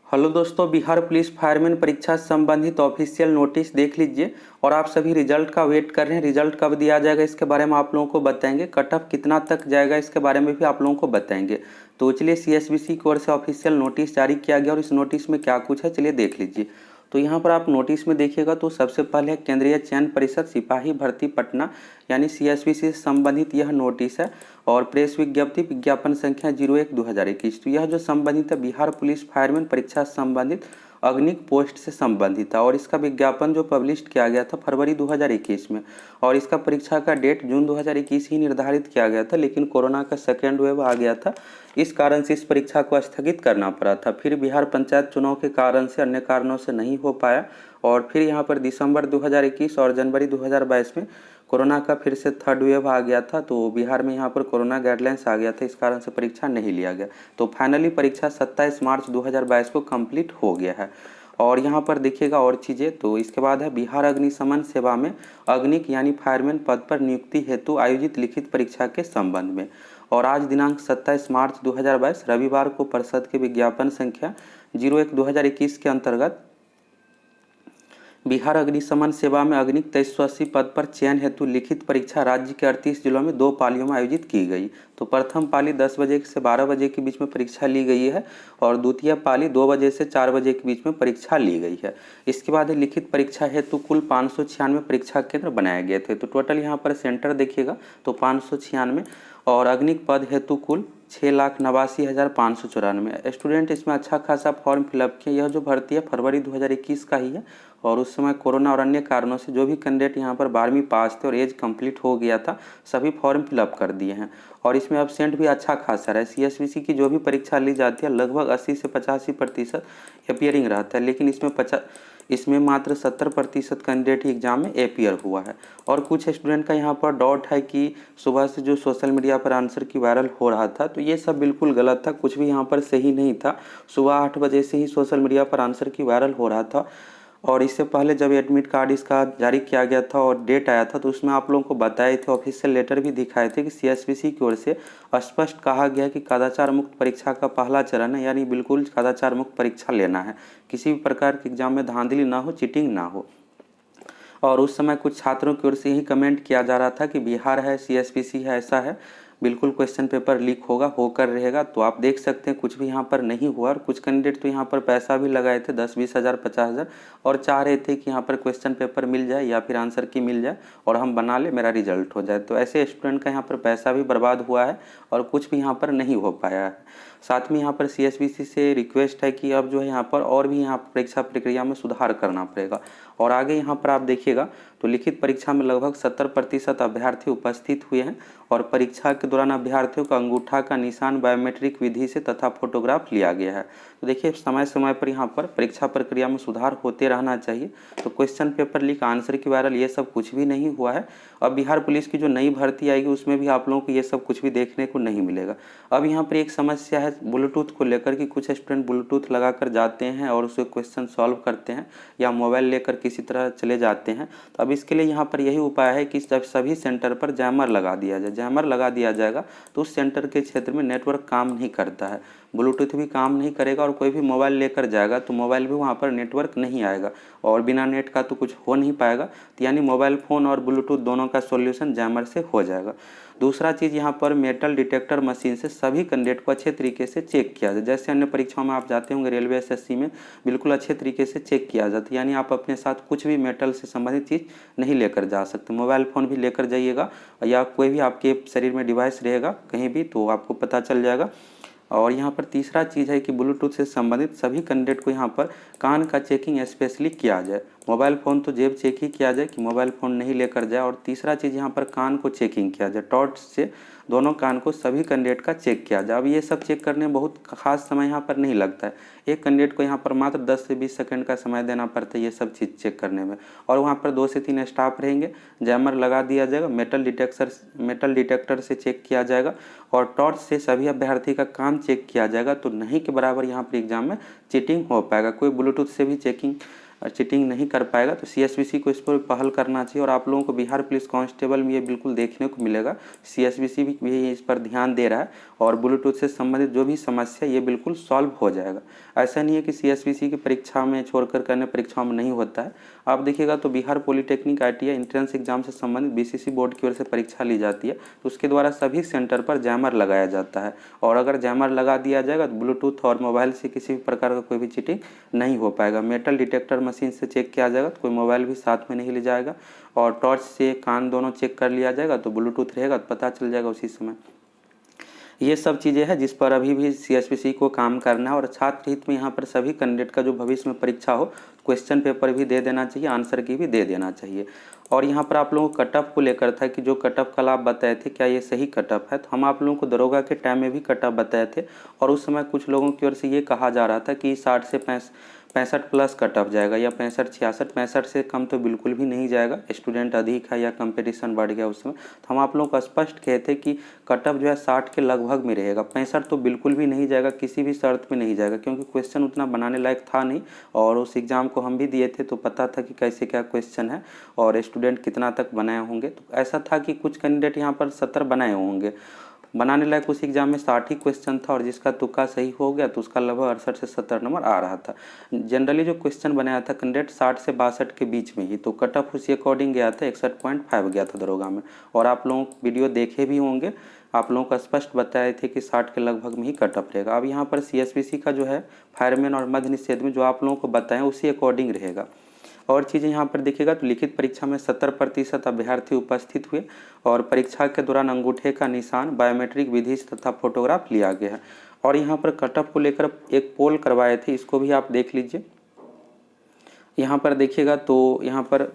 Hello दोस्तों, Bihar police fireman परीक्षा से संबंधित ऑफिशियल नोटिस देख लीजिए। और आप सभी रिजल्ट का वेट कर रहे हैं। रिजल्ट कब दिया जाएगा इसके बारे में आप लोगों को बताएंगे। कट ऑफ कितना तक जाएगा इसके बारे में भी आप लोगों को बताएंगे। तो चलिए, सीएसबीसी की ओर से ऑफिशियल नोटिस जारी किया गया और इस नोटिस में क्या कुछ है चलिए देख लीजिए। तो यहाँ पर आप नोटिस में देखिएगा तो सबसे पहले केंद्रीय चयन परिषद सिपाही भर्ती पटना यानी सीएसबीसी से संबंधित यह नोटिस है। और प्रेस विज्ञप्ति विज्ञापन संख्या 01/2021। तो यह जो संबंधित है बिहार पुलिस फायरमैन परीक्षा से संबंधित अग्निक पोस्ट से संबंधित था। और इसका विज्ञापन जो पब्लिश किया गया था फरवरी 2021 में। और इसका परीक्षा का डेट जून 2021 ही निर्धारित किया गया था, लेकिन कोरोना का सेकेंड वेव आ गया था। इस कारण से इस परीक्षा को स्थगित करना पड़ा था। फिर बिहार पंचायत चुनाव के कारण से, अन्य कारणों से नहीं हो पाया। और फिर यहाँ पर दिसंबर 2021 और जनवरी 2022 में कोरोना का फिर से थर्ड वेव आ गया था। तो बिहार में यहाँ पर कोरोना गाइडलाइंस आ गया था, इस कारण से परीक्षा नहीं लिया गया। तो फाइनली परीक्षा 27 मार्च 2022 को कंप्लीट हो गया है। और यहाँ पर देखिएगा और चीज़ें। तो इसके बाद है बिहार अग्निशमन सेवा में अग्निक यानी फायरमैन पद पर नियुक्ति हेतु आयोजित लिखित परीक्षा के संबंध में। और आज दिनांक 27 मार्च 2022 रविवार को परिषद के विज्ञापन संख्या 01/2021 के अंतर्गत बिहार अग्निशमन सेवा में अग्निक 2380 पद पर चयन हेतु लिखित परीक्षा राज्य के 38 जिलों में 2 पालियों में आयोजित की गई। तो प्रथम पाली 10 बजे से 12 बजे के बीच में परीक्षा ली गई है। और द्वितीय पाली 2 बजे से 4 बजे के बीच में परीक्षा ली गई है। इसके बाद लिखित परीक्षा हेतु कुल 596 परीक्षा केंद्र बनाए गए थे। तो टोटल यहाँ पर सेंटर देखिएगा तो 596। और अग्निक पद हेतु कुल 6,89,594 स्टूडेंट इसमें अच्छा खासा फॉर्म फिलअप किया। यह जो भर्ती है फरवरी 2021 का ही है। और उस समय कोरोना और अन्य कारणों से जो भी कैंडिडेट यहाँ पर 12वीं पास थे और एज कंप्लीट हो गया था, सभी फॉर्म फिलअप कर दिए हैं। और इसमें एब्सेंट भी अच्छा खासा रहा है। सीएसबीसी की जो भी परीक्षा ली जाती है लगभग 80 से 85% अपियरिंग रहता है, लेकिन इसमें मात्र 70% कैंडिडेट ही एग्जाम में अपियर हुआ है। और कुछ स्टूडेंट का यहाँ पर डाउट है कि सुबह से जो सोशल मीडिया पर आंसर की वायरल हो रहा था, तो ये सब बिल्कुल गलत था। कुछ भी यहाँ पर सही नहीं था। सुबह 8 बजे से ही सोशल मीडिया पर आंसर की वायरल हो रहा था। और इससे पहले जब एडमिट कार्ड इसका जारी किया गया था और डेट आया था, तो उसमें आप लोगों को बताए थे, ऑफिशियल लेटर भी दिखाए थे कि सीएसबीसी की ओर से स्पष्ट कहा गया कि कदाचार मुक्त परीक्षा का पहला चरण है, यानी बिल्कुल कदाचार मुक्त परीक्षा लेना है। किसी भी प्रकार के एग्जाम में धांधली ना हो, चीटिंग ना हो। और उस समय कुछ छात्रों की ओर से यही कमेंट किया जा रहा था कि बिहार है, सीएसबीसी है, ऐसा है, बिल्कुल क्वेश्चन पेपर लीक होगा, होकर रहेगा। तो आप देख सकते हैं कुछ भी यहाँ पर नहीं हुआ। और कुछ कैंडिडेट तो यहाँ पर पैसा भी लगाए थे 10-20 हज़ार 50 हज़ार, और चाह रहे थे कि यहाँ पर क्वेश्चन पेपर मिल जाए या फिर आंसर की मिल जाए और हम बना ले, मेरा रिजल्ट हो जाए। तो ऐसे स्टूडेंट का यहाँ पर पैसा भी बर्बाद हुआ है और कुछ भी यहाँ पर नहीं हो पाया है। साथ में यहाँ पर सीएसबीसी से रिक्वेस्ट है कि अब जो है यहाँ पर और भी यहाँ परीक्षा प्रक्रिया में सुधार करना पड़ेगा। और आगे यहाँ पर आप देखिएगा तो लिखित परीक्षा में लगभग 70% अभ्यर्थी उपस्थित हुए हैं। और परीक्षा के दौरान अभ्यर्थियों का अंगूठा का निशान बायोमेट्रिक विधि से तथा फोटोग्राफ लिया गया है। तो देखिए, समय समय पर यहाँ पर परीक्षा प्रक्रिया में सुधार होते रहना चाहिए। तो क्वेश्चन पेपर लीक, आंसर की वायरल, ये सब कुछ भी नहीं हुआ है। अब बिहार पुलिस की जो नई भर्ती आएगी उसमें भी आप लोगों को ये सब कुछ भी देखने को नहीं मिलेगा। अब यहाँ पर एक समस्या है ब्लूटूथ को लेकर कि कुछ स्टूडेंट ब्लूटूथ लगाकर जाते हैं और उससे क्वेश्चन सॉल्व करते हैं, या मोबाइल लेकर किसी तरह चले जाते हैं। तो अब इसके लिए यहाँ पर यही उपाय है कि सभी सेंटर पर जैमर लगा दिया जाए। जैमर लगा दिया जाएगा तो उस सेंटर के क्षेत्र में नेटवर्क काम नहीं करता है, ब्लूटूथ भी काम नहीं करेगा। और कोई भी मोबाइल लेकर जाएगा तो मोबाइल भी वहाँ पर नेटवर्क नहीं आएगा, और बिना नेट का तो कुछ हो नहीं पाएगा। तो यानी मोबाइल फ़ोन और ब्लूटूथ दोनों का सॉल्यूशन जैमर से हो जाएगा। दूसरा चीज़, यहाँ पर मेटल डिटेक्टर मशीन से सभी कैंडिडेट को अच्छे तरीके से चेक किया जाए। जैसे अन्य परीक्षाओं में आप जाते होंगे, रेलवे एसएससी में बिल्कुल अच्छे तरीके से चेक किया जाता है। यानी आप अपने साथ कुछ भी मेटल से संबंधित चीज़ नहीं लेकर जा सकते। मोबाइल फ़ोन भी लेकर जाइएगा, या कोई भी आपके शरीर में डिवाइस रहेगा कहीं भी, तो आपको पता चल जाएगा। और यहाँ पर तीसरा चीज़ है कि ब्लूटूथ से संबंधित सभी कैंडिडेट को यहाँ पर कान का चेकिंग स्पेशली किया जाए। मोबाइल फ़ोन तो जेब चेक ही किया जाए कि मोबाइल फ़ोन नहीं लेकर जाए। और तीसरा चीज़, यहाँ पर कान को चेकिंग किया जाए, टॉर्च से दोनों कान को सभी कैंडिडेट का चेक किया जाए। अब ये सब चेक करने में बहुत खास समय यहाँ पर नहीं लगता है। एक कैंडिडेट को यहाँ पर मात्र 10 से 20 सेकंड का समय देना पड़ता है ये सब चीज़ चेक करने में। और वहाँ पर 2 से 3 स्टाफ रहेंगे, जैमर लगा दिया जाएगा, मेटल डिटेक्टर से चेक किया जाएगा, और टॉर्च से सभी अभ्यर्थी का कान चेक किया जाएगा। तो नहीं के बराबर यहाँ पर एग्जाम में चीटिंग हो पाएगा। कोई ब्लूटूथ से भी चेकिंग चीटिंग नहीं कर पाएगा। तो सीएसबीसी को इस पर पहल करना चाहिए और आप लोगों को बिहार पुलिस कांस्टेबल में ये बिल्कुल देखने को मिलेगा। सीएसबीसी भी इस पर ध्यान दे रहा है और ब्लूटूथ से संबंधित जो भी समस्या ये बिल्कुल सॉल्व हो जाएगा। ऐसा नहीं है कि सीएसबीसी की परीक्षा में छोड़कर अन्य परीक्षाओं में नहीं होता है। आप देखिएगा तो Bihar polytechnic ITI entrance exam से संबंधित BCC बोर्ड की ओर से परीक्षा ली जाती है, तो उसके द्वारा सभी सेंटर पर जैमर लगाया जाता है और अगर जैमर लगा दिया जाएगा तो ब्लूटूथ और मोबाइल से किसी भी प्रकार का कोई भी चीटिंग नहीं हो पाएगा। मेटल डिटेक्टर मशीन से चेक किया जाएगा तो कोई मोबाइल भी साथ में नहीं ले जाएगा और टॉर्च से कान दोनों चेक कर लिया जाएगा तो ब्लूटूथ रहेगा तो पता चल जाएगा उसी समय। ये सब चीज़ें हैं जिस पर अभी भी सीएसबीसी को काम करना है और छात्र हित में यहाँ पर सभी कैंडिडेट का जो भविष्य में परीक्षा हो क्वेश्चन पेपर भी दे देना चाहिए, आंसर की भी दे देना चाहिए। और यहाँ पर आप लोगों को कटअप को लेकर था कि जो कटअप कल आप बताए थे क्या ये सही कटअप है, तो हम आप लोगों को दरोगा के टाइम में भी कटअप बताए थे और उस समय कुछ लोगों की ओर से ये कहा जा रहा था कि 60 से 65 प्लस कटअप जाएगा या 65 से कम तो बिल्कुल भी नहीं जाएगा। स्टूडेंट अधिक है या कंपटीशन बढ़ गया उस समय, तो हम आप लोगों को स्पष्ट कहे थे कि कटअप जो है 60 के लगभग में रहेगा। 65 तो बिल्कुल भी नहीं जाएगा, किसी भी शर्त में नहीं जाएगा, क्योंकि क्वेश्चन उतना बनाने लायक था नहीं और उस एग्ज़ाम को हम भी दिए थे तो पता था कि कैसे क्या क्वेश्चन है और स्टूडेंट कितना तक बनाए होंगे। तो ऐसा था कि कुछ कैंडिडेट यहाँ पर 70 बनाए होंगे, बनाने लायक उस एग्ज़ाम में 60 ही क्वेश्चन था और जिसका तुक्का सही हो गया तो उसका लगभग 68 से 70 नंबर आ रहा था। जनरली जो क्वेश्चन बनाया था कैंडिडेट 60 से 62 के बीच में ही, तो कट ऑफ उसी अकॉर्डिंग गया था, 61.5 गया था दरोगा में। और आप लोगों वीडियो देखे भी होंगे, आप लोगों को स्पष्ट बताए थे कि 60 के लगभग में ही कट ऑफ रहेगा। अब यहाँ पर सीएसबीसी का जो है फायरमैन और मध्य निषेध में जो आप लोगों को बताएं उसी अकॉर्डिंग रहेगा। और चीज़ें यहाँ पर देखिएगा तो लिखित परीक्षा में 70% अभ्यर्थी उपस्थित हुए और परीक्षा के दौरान अंगूठे का निशान, बायोमेट्रिक विधि तथा फोटोग्राफ लिया गया है। और यहाँ पर कटअप को लेकर एक पोल करवाए थे, इसको भी आप देख लीजिए। यहाँ पर देखिएगा तो यहाँ पर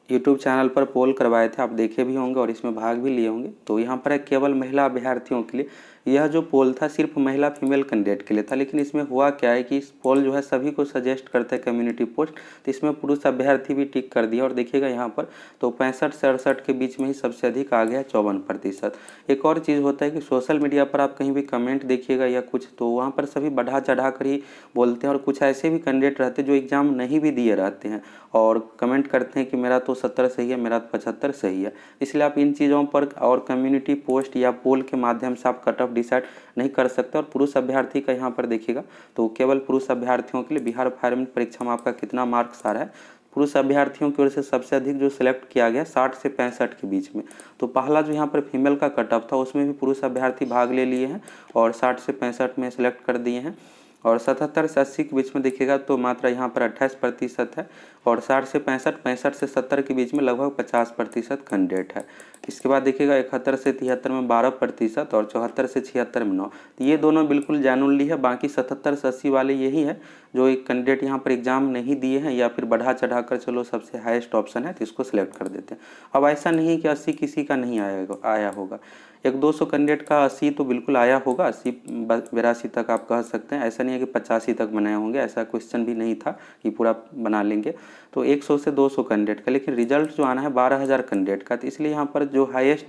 यूट्यूब चैनल पर पोल करवाए थे, आप देखे भी होंगे और इसमें भाग भी लिए होंगे। तो यहाँ पर है केवल महिला अभ्यर्थियों के लिए, यह जो पोल था सिर्फ महिला फीमेल कैंडिडेट के लिए था। लेकिन इसमें हुआ क्या है कि इस पोल जो है सभी को सजेस्ट करता है कम्युनिटी पोस्ट, तो इसमें पुरुष अभ्यर्थी भी टिक कर दिया और देखिएगा यहाँ पर तो 65 से 68 के बीच में ही सबसे अधिक आ गया 54%। एक और चीज़ होता है कि सोशल मीडिया पर आप कहीं भी कमेंट देखिएगा या कुछ, तो वहाँ पर सभी बढ़ा चढ़ा कर ही बोलते हैं और कुछ ऐसे भी कैंडिडेट रहते हैं जो एग्ज़ाम नहीं भी दिए रहते हैं और कमेंट करते हैं कि मेरा तो 70 सही है, मेरा तो 75 सही है। इसलिए आप इन चीज़ों पर और कम्युनिटी पोस्ट या पोल के माध्यम से आप कट ऑफ डिसाइड नहीं कर सकते। और पुरुष अभ्यर्थी का यहाँ पर देखिएगा तो केवल पुरुष अभ्यर्थियों के लिए बिहार फायरमैन परीक्षा में आपका कितना मार्क्स आ रहा है। पुरुष अभ्यर्थियों की ओर से सबसे अधिक जो सिलेक्ट किया गया 60 से 65 के बीच में। तो पहला जो यहाँ पर फीमेल का कट ऑफ था उसमें भी पुरुष अभ्यर्थी भाग ले लिए हैं और 60 से 65 में सिलेक्ट कर दिए हैं। और 77 से 80 के बीच में देखिएगा तो मात्रा यहाँ पर 28% है और 60 से 65, 65 से 70 के बीच में लगभग 50% कैंडिडेट है। इसके बाद देखिएगा 71 से 73 में 12% और 74 से 76 में 9। तो ये दोनों बिल्कुल जेन्युइनली है। बाकी 77 से 80 वाले यही है जो एक कैंडिडेट यहाँ पर एग्जाम नहीं दिए हैं या फिर बढ़ा चढ़ा कर चलो सबसे हाईएस्ट ऑप्शन है तो इसको सिलेक्ट कर देते हैं। अब ऐसा नहीं है कि 80 किसी का नहीं आया होगा, एक 200 कैंडिडेट का 80 तो बिल्कुल आया होगा, 80 82 तक आप कह सकते हैं। ऐसा नहीं है कि 85 तक बनाए होंगे, ऐसा क्वेश्चन भी नहीं था कि पूरा बना लेंगे। तो 100 से 200 कैंडिडेट का, लेकिन रिजल्ट जो आना है 12,000 कैंडिडेट का। तो इसलिए यहाँ पर जो हाईएस्ट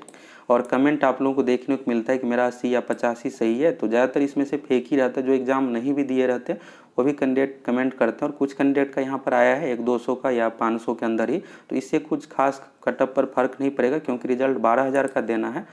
और कमेंट आप लोगों को देखने को मिलता है कि मेरा 80 या 85 सही है, तो ज़्यादातर इसमें से फेक ही रहता है। जो एग्ज़ाम नहीं भी दिए रहते वो भी कैंडिडेट कमेंट करते हैं और कुछ कैंडिडेट का यहाँ पर आया है 100-200 का या 500 के अंदर ही। तो इससे कुछ खास कटअप पर फर्क नहीं पड़ेगा क्योंकि रिजल्ट 12,000 का देना है।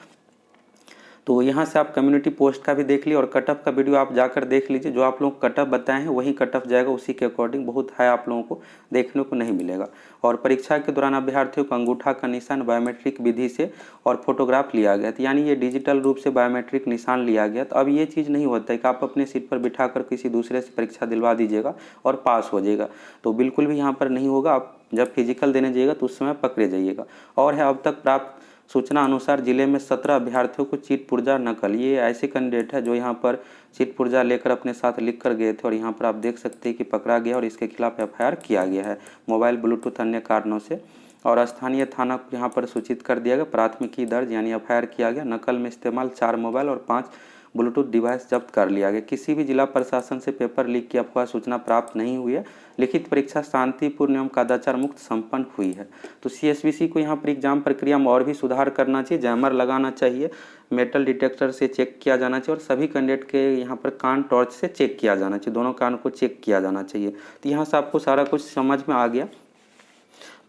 तो यहाँ से आप कम्युनिटी पोस्ट का भी देख लीजिए और कटअप का वीडियो आप जाकर देख लीजिए। जो आप लोग कटअप बताए हैं वही कटअप जाएगा, उसी के अकॉर्डिंग बहुत हाई आप लोगों को देखने को नहीं मिलेगा। और परीक्षा के दौरान अभ्यर्थियों को अंगूठा का निशान बायोमेट्रिक विधि से और फोटोग्राफ लिया गया, तो यानी ये डिजिटल रूप से बायोमेट्रिक निशान लिया गया। तो अब ये चीज़ नहीं होता है कि आप अपने सीट पर बिठा कर किसी दूसरे से परीक्षा दिलवा दीजिएगा और पास हो जाएगा, तो बिल्कुल भी यहाँ पर नहीं होगा। आप जब फिजिकल देने जाइएगा तो उस समय पकड़े जाइएगा। और है अब तक प्राप्त सूचना अनुसार जिले में 17 अभ्यर्थियों को चीट पुर्जा नकल, ये ऐसे कैंडिडेट है जो यहाँ पर चीट पुर्जा लेकर अपने साथ लिख कर गए थे और यहाँ पर आप देख सकते हैं कि पकड़ा गया और इसके खिलाफ FIR किया गया है मोबाइल ब्लूटूथ अन्य कारणों से। और स्थानीय थाना को यहाँ पर सूचित कर दिया गया, प्राथमिकी दर्ज यानी FIR किया गया। नकल में इस्तेमाल 4 मोबाइल और 5 ब्लूटूथ डिवाइस जब्त कर लिया गया। किसी भी जिला प्रशासन से पेपर लीक की अफवाह सूचना प्राप्त नहीं हुई है। लिखित परीक्षा शांतिपूर्ण एवं कदाचार मुक्त संपन्न हुई है। तो CSBC को यहाँ पर एग्जाम प्रक्रिया में और भी सुधार करना चाहिए, जैमर लगाना चाहिए, मेटल डिटेक्टर से चेक किया जाना चाहिए और सभी कैंडिडेट के यहाँ पर कान टॉर्च से चेक किया जाना चाहिए, दोनों कान को चेक किया जाना चाहिए। तो यहाँ से आपको सारा कुछ समझ में आ गया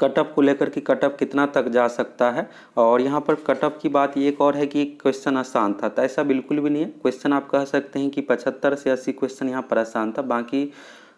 कटअप को लेकर कि कटअप कितना तक जा सकता है। और यहाँ पर कटअप की बात एक और है कि क्वेश्चन आसान था, तो ऐसा बिल्कुल भी नहीं है। क्वेश्चन आप कह सकते हैं कि 75 से 80 क्वेश्चन यहाँ पर आसान था, बाकी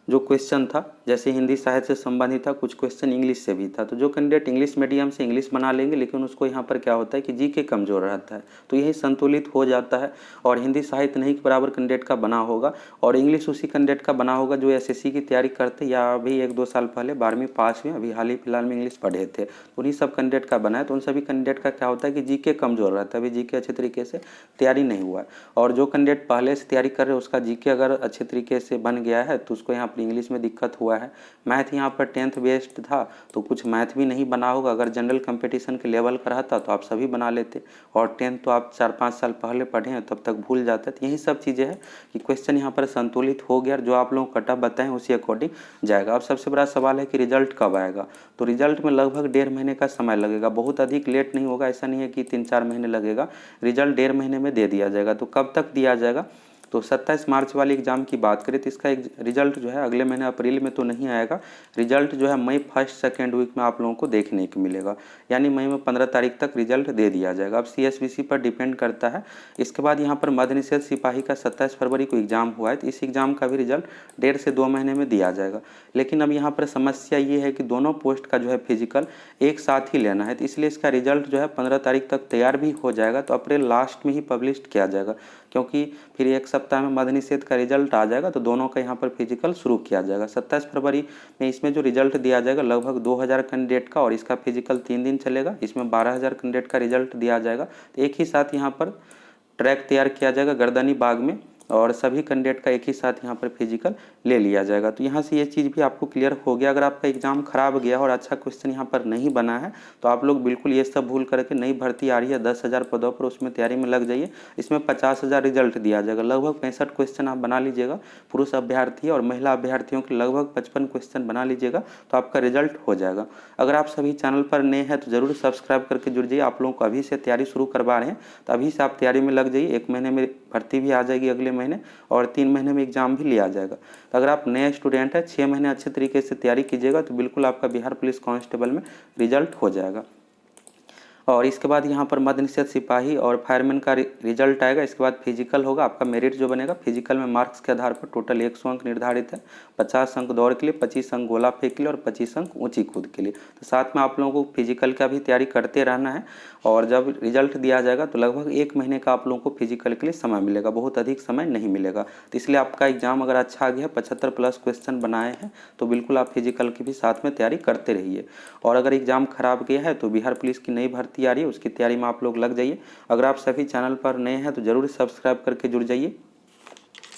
जो क्वेश्चन था जैसे हिंदी साहित्य से संबंधित था, कुछ क्वेश्चन इंग्लिश से भी था। तो जो कैंडिडेट इंग्लिश मीडियम से इंग्लिश बना लेंगे, लेकिन उसको यहाँ पर क्या होता है कि जीके कमज़ोर रहता है, तो यही संतुलित हो जाता है। और हिंदी साहित्य नहीं के बराबर कैंडिडेट का बना होगा और इंग्लिश उसी कैंडिडेट का बना होगा जो SSC की तैयारी करते या अभी 1-2 साल पहले 12वीं पास हुए, अभी हाल ही फिलहाल में इंग्लिश पढ़े थे, तो उन्हीं सब कैंडिडेट का बना है। तो उन सभी कैंडिडेट का क्या होता है कि जीके कमज़ोर रहता है, अभी जीके अच्छे तरीके से तैयारी नहीं हुआ है। और जो कैंडिडेट पहले से तैयारी कर रहे हैं उसका जीके अगर अच्छे तरीके से बन गया है तो उसको यहाँ पर इंग्लिश में दिक्कत हुआ है। मैथ यहाँ पर 10th बेस्ड था तो कुछ मैथ भी नहीं बना होगा। अगर जनरल कंपटीशन के लेवल का रहता तो आप सभी बना लेते, और 10th तो आप 4-5 साल पहले पढ़े हैं तब तक भूल जाते। तो यही सब चीज़ें हैं कि क्वेश्चन यहाँ पर संतुलित हो गया, जो आप लोग कटअप बताएं उसी अकॉर्डिंग जाएगा। अब सबसे बड़ा सवाल है कि रिजल्ट कब आएगा। तो रिजल्ट में लगभग 1.5 महीने का समय लगेगा, बहुत अधिक लेट नहीं होगा, ऐसा नहीं है कि 3-4 महीने लगेगा। रिजल्ट 1.5 महीने में दे दिया जाएगा। तो कब तक दिया जाएगा, तो 27 मार्च वाली एग्ज़ाम की बात करें तो इसका एक रिजल्ट जो है अगले महीने अप्रैल में तो नहीं आएगा। रिजल्ट जो है मई 1st-2nd वीक में आप लोगों को देखने को मिलेगा, यानी मई में 15 तारीख तक रिजल्ट दे दिया जाएगा। अब CSBC पर डिपेंड करता है। इसके बाद यहाँ पर मद्य निषेध सिपाही का 27 फरवरी को एग्ज़ाम हुआ है, तो इस एग्ज़ाम का भी रिजल्ट 1.5 से 2 महीने में दिया जाएगा। लेकिन अब यहाँ पर समस्या ये है कि दोनों पोस्ट का जो है फिजिकल एक साथ ही लेना है, तो इसलिए इसका रिजल्ट जो है 15 तारीख तक तैयार भी हो जाएगा, तो अप्रैल लास्ट में ही पब्लिश किया जाएगा, क्योंकि फिर एक सप्ताह में मद्य निषेध का रिजल्ट आ जाएगा तो दोनों का यहाँ पर फिजिकल शुरू किया जाएगा। 27 फरवरी में इसमें जो रिजल्ट दिया जाएगा लगभग 2000 कैंडिडेट का, और इसका फिजिकल 3 दिन चलेगा। इसमें 12000 कैंडिडेट का रिजल्ट दिया जाएगा। तो एक ही साथ यहाँ पर ट्रैक तैयार किया जाएगा गर्दनी बाग में, और सभी कैंडिडेट का एक ही साथ यहाँ पर फिजिकल ले लिया जाएगा। तो यहाँ से ये चीज़ भी आपको क्लियर हो गया। अगर आपका एग्जाम खराब गया और अच्छा क्वेश्चन यहाँ पर नहीं बना है तो आप लोग बिल्कुल ये सब भूल करके नई भर्ती आ रही है 10,000 पदों पर, उसमें तैयारी में लग जाइए। इसमें 50,000 रिजल्ट दिया जाएगा, लगभग 65 क्वेश्चन आप बना लीजिएगा। पुरुष अभ्यर्थी और महिला अभ्यर्थियों के लगभग 55 क्वेश्चन बना लीजिएगा तो आपका रिजल्ट हो जाएगा। अगर आप सभी चैनल पर नए हैं तो ज़रूर सब्सक्राइब करके जुड़ जाइए। आप लोगों को अभी से तैयारी शुरू करवा रहे हैं तो अभी से आप तैयारी में लग जाइए। 1 महीने में भर्ती भी आ जाएगी अगले महीने, और 3 महीने में एग्जाम भी लिया जाएगा। तो अगर आप नए स्टूडेंट हैं 6 महीने अच्छे तरीके से तैयारी कीजिएगा तो बिल्कुल आपका बिहार पुलिस कांस्टेबल में रिजल्ट हो जाएगा। और इसके बाद यहाँ पर मद्य निषेध सिपाही और फायरमैन का रिजल्ट आएगा। इसके बाद फिजिकल होगा। आपका मेरिट जो बनेगा फिजिकल में मार्क्स के आधार पर टोटल 100 अंक निर्धारित है। 50 अंक दौड़ के लिए, 25 अंक गोला फेंक के लिए और 25 अंक ऊंची कूद के लिए। तो साथ में आप लोगों को फिजिकल का भी तैयारी करते रहना है। और जब रिजल्ट दिया जाएगा तो लगभग 1 महीने का आप लोगों को फिजिकल के लिए समय मिलेगा, बहुत अधिक समय नहीं मिलेगा। तो इसलिए आपका एग्जाम अगर अच्छा आ गया, 75+ क्वेश्चन बनाए हैं, तो बिल्कुल आप फिजिकल की भी साथ में तैयारी करते रहिए। और अगर एग्जाम खराब गया है तो बिहार पुलिस की नई भर्ती आ रही है, उसकी तैयारी में आप लोग लग जाइए। अगर आप सभी चैनल पर नए हैं तो ज़रूर सब्सक्राइब करके जुड़ जाइए।